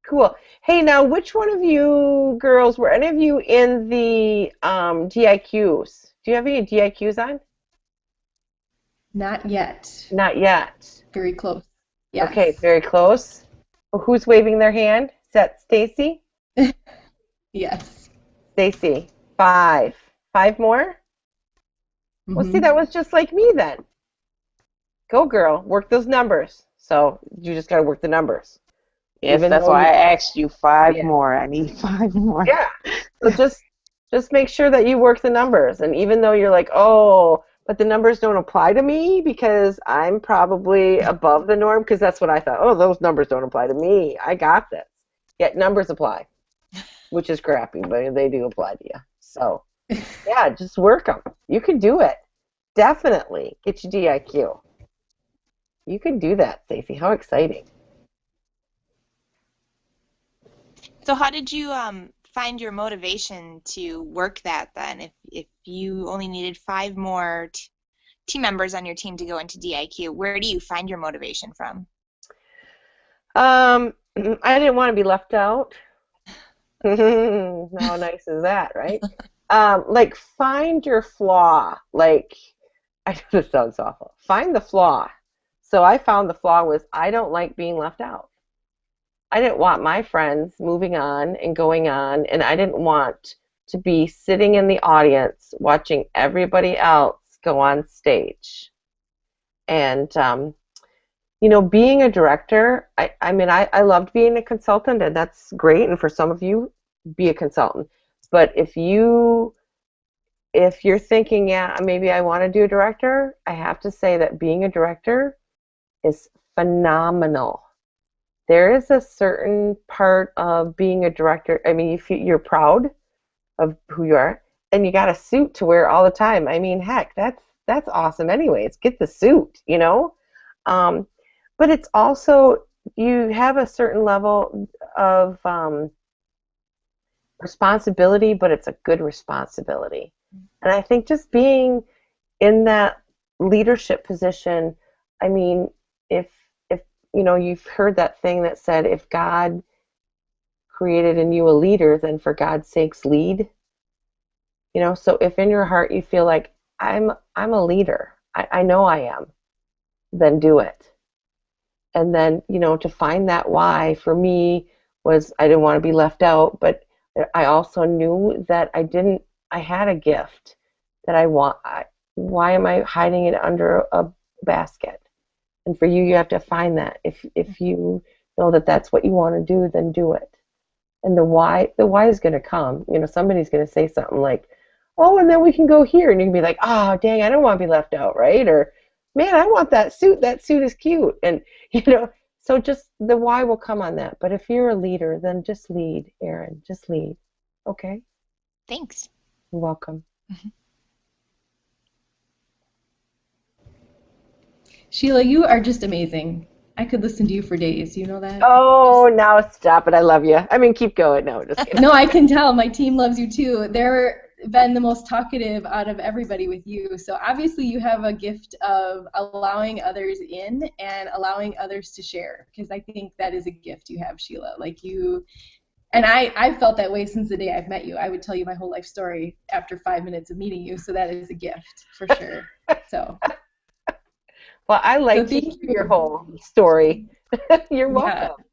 Speaker 1: Cool. Hey, now, which one of you girls, were any of you in the DIQs? Do you have any DIQs on?
Speaker 2: Not yet.
Speaker 1: Not yet.
Speaker 2: Very close. Yes.
Speaker 1: Okay, very close. Well, who's waving their hand? Is that Stacy?
Speaker 2: Yes.
Speaker 1: Stacy, 5. 5 more? Well, see, that was just like me then. Go, girl. Work those numbers. So you just got to work the numbers.
Speaker 3: Yes,
Speaker 1: Even
Speaker 3: that's
Speaker 1: though
Speaker 3: why
Speaker 1: you-
Speaker 3: I asked you 5
Speaker 1: Yeah.
Speaker 3: more. I need 5 more.
Speaker 1: Yeah. So just make sure that you work the numbers. And even though you're like, oh, but the numbers don't apply to me because I'm probably above the norm, because that's what I thought. Oh, those numbers don't apply to me. I got this. Yet numbers apply, which is crappy, but they do apply to you. So, yeah, just work them. You can do it. Definitely get your DIQ. You can do that, Stacey. How exciting.
Speaker 7: So how did you find your motivation to work that then? If you only needed 5 more team members on your team to go into DIQ, where do you find your motivation from?
Speaker 1: I didn't want to be left out. How nice is that, right? Like, find your flaw. Like, I know this sounds awful. Find the flaw. So I found the flaw was I don't like being left out. I didn't want my friends moving on and going on, and I didn't want to be sitting in the audience watching everybody else go on stage. And, you know, being a director, I mean, I loved being a consultant, and that's great, and for some of you, be a consultant. But if you're thinking, yeah, maybe I want to do a director, I have to say that being a director is phenomenal. There is a certain part of being a director, I mean, you're proud of who you are, and you got a suit to wear all the time. I mean, heck, that's awesome anyways. Get the suit, you know? But it's also, you have a certain level of responsibility, but it's a good responsibility. And I think just being in that leadership position, I mean, if you know, you've heard that thing that said, if God created in you a leader, then for God's sakes lead. You know, so if in your heart you feel like I'm a leader, I know I am, then do it. And then, you know, to find that why for me was I didn't want to be left out, but I also knew that I had a gift that why am I hiding it under a basket? And for you, you have to find that. If you know that that's what you want to do, then do it. And the why is going to come. You know, somebody's going to say something like, oh, and then we can go here, and you can be like, oh, dang, I don't want to be left out, right? Or, man, I want that suit. That suit is cute, and so just the why will come on that. But if you're a leader, then just lead, Erin. Just lead. Okay.
Speaker 7: Thanks.
Speaker 1: You're welcome.
Speaker 2: Sheila, you are just amazing. I could listen to you for days. You know that?
Speaker 1: Oh, now stop it. I love you. I mean, keep going. No, just kidding.
Speaker 2: No, I can tell. My team loves you too. They're been the most talkative out of everybody with you. So obviously you have a gift of allowing others in and allowing others to share, because I think that is a gift you have, Sheila. Like you, and I've felt that way since the day I've met you. I would tell you my whole life story after 5 minutes of meeting you, so that is a gift for sure. So.
Speaker 1: Well, I like
Speaker 2: So
Speaker 1: to
Speaker 2: thank
Speaker 1: hear your whole story. You're welcome.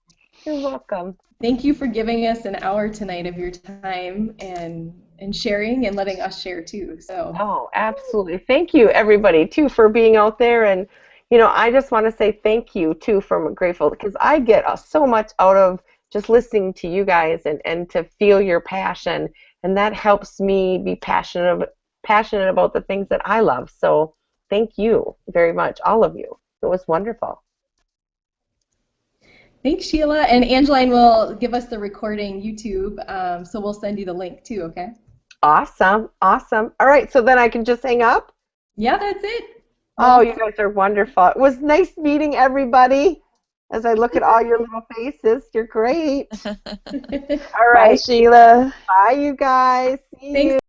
Speaker 2: Yeah.
Speaker 1: You're welcome.
Speaker 2: Thank you for giving us an hour tonight of your time and sharing and letting us share too. So.
Speaker 1: Oh, absolutely. Thank you, everybody, too, for being out there. And, I just want to say thank you, too, from Grateful, because I get so much out of just listening to you guys and to feel your passion. And that helps me be passionate about the things that I love. So thank you very much, all of you. It was wonderful.
Speaker 2: Thanks, Sheila. And Angeline will give us the recording YouTube, so we'll send you the link too, okay?
Speaker 1: Awesome. Awesome. All right, so then I can just hang up?
Speaker 2: Yeah, that's it.
Speaker 1: Oh, you guys are wonderful. It was nice meeting everybody. As I look at all your little faces, you're great. All right.
Speaker 3: Bye, Sheila.
Speaker 1: Bye, you guys. See you.
Speaker 2: Thanks.